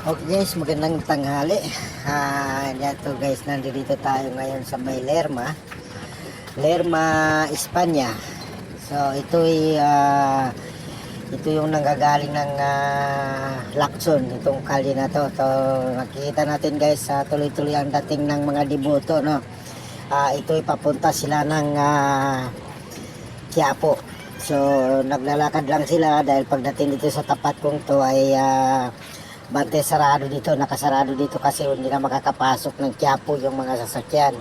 Okay guys, magandang tanghali. Yan to guys, nandito tayo ngayon sa may Lerma, Espanya. So ito yung nanggagaling ng Lacson, itong kalye na to. So nakikita natin guys, tuloy-tuloy ang dating ng mga deboto, no. Ito'y papunta sila ng Quiapo. So naglalakad lang sila dahil pagdating dito sa tapat kong to ay bante sarado dito, nakasarado dito kasi hindi na makakapasok ng Quiapo yung mga sasakyan.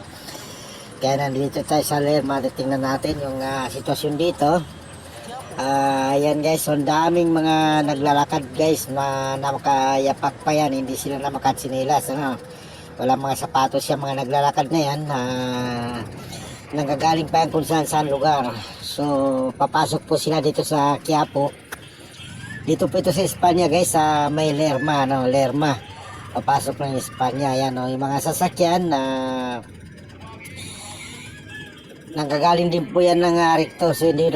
Kaya nandito tayo sa Lerma, titingnan natin yung sitwasyon dito. Ayan guys, ang daming mga naglalakad guys na makayapak pa yan, hindi sila na makatsinilas, ano? Wala mga sapatos yung mga naglalakad na yan, nanggagaling pa yan kung saan lugar. So papasok po sila dito sa Quiapo. Dito po ito sa Espanya guys, sa may Lerma, no? Lerma, papasok ng Espanya. Yan, no? Yung mga sasakyan na nanggagaling din po yan ng Recto, so hindi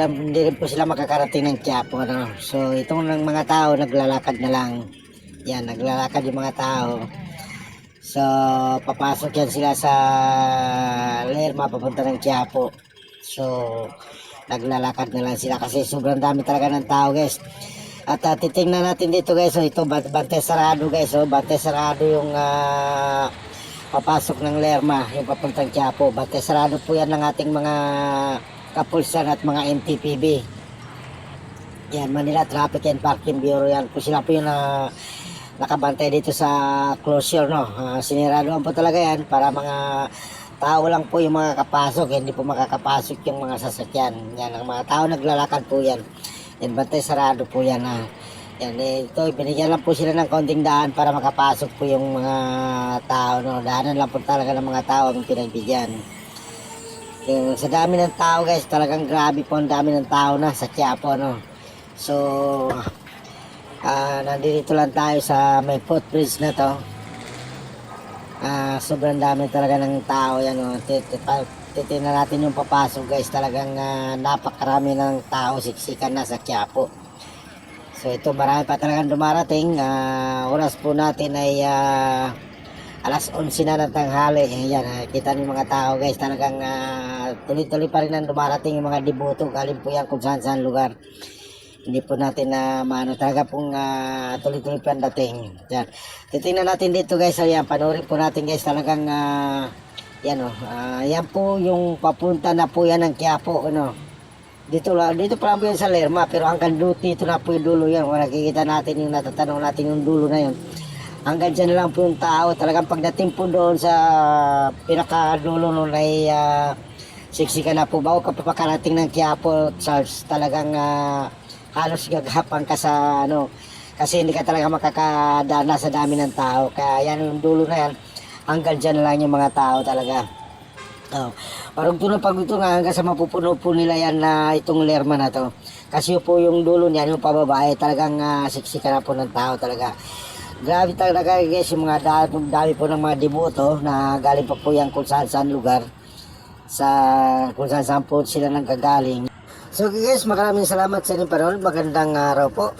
rin po sila makakarating ng Quiapo, no? So itong mga tao naglalakad na lang. Yan, naglalakad yung mga tao. So papasok yan sila sa Lerma papunta ng Quiapo. So naglalakad na lang sila kasi sobrang dami talaga ng tao guys. At titingnan natin dito guys, so ito bante sarado guys, so bante sarado yung papasok ng Lerma, yung papuntang Quiapo. Bante sarado po yan ng ating mga kapulsan at mga MTPB. Yan, Manila Traffic and Parking Bureau yan. Po sila po yung nakabantay dito sa closure, no. Siniradoan po talaga yan para mga tao lang po yung makakapasok, hindi po makakapasok yung mga sasakyan. Yan, ang mga tao naglalakad po yan. Yan, bantay sarado po yan. Yan, ito, binigyan lang po sila ng konting daan para makapasok po yung mga tao, no. Daanan lang po talaga ng mga tao ang pinagbigyan. Sa dami ng tao guys, talagang grabe po ang dami ng tao na sa Quiapo, no. So nandito lang tayo sa may footbridge na to. Sobrang dami talaga ng tao yan, no. Titingnan natin yung papasok guys, talagang napakarami ng tao, siksikan na sa Quiapo. So ito, marami pa talagang dumarating. Oras po natin ay alas 11 na ng tanghali. Ayan, kita niyo mga tao guys, talagang tuloy-tuloy pa rin ang dumarating yung mga deboto, galing po yan kung saan lugar. Hindi po natin maano, talaga pong tuloy-tuloy pa ang dating. Yan, titingnan natin dito guys. Ayan, panoorin po natin guys, talagang yan, yan po yung papunta na po yan ng Quiapo, ano. Dito pa lang po yan sa Lerma, pero hanggang dito na po yung dulo yan. Kung nakikita natin yung natatanong natin yung dulo na yun, hanggang dyan lang po yung tao. Talagang pagdating po doon sa pinakadulo nun ay siksikan na po. Bago ka papakarating ng Quiapo, Charles, talagang halos gagapan ka sa ano, kasi hindi ka talaga makakadana sa dami ng tao. Kaya yan yung dulo na yan, hanggang dyan lang yung mga tao talaga. Parang ito na pag ito nga hanggang sa mapupuno po nila yan na itong Lerma na to. Kasi po yung dulo niyan, yung pababae, talagang siksikan na po ng tao talaga. Grabe talaga guys, yung mga dami po ng mga deboto na galing pa po yan kung saan lugar. Kung saan po sila nang gagaling. So guys, maraming salamat sa inyong panahon. Magandang araw po.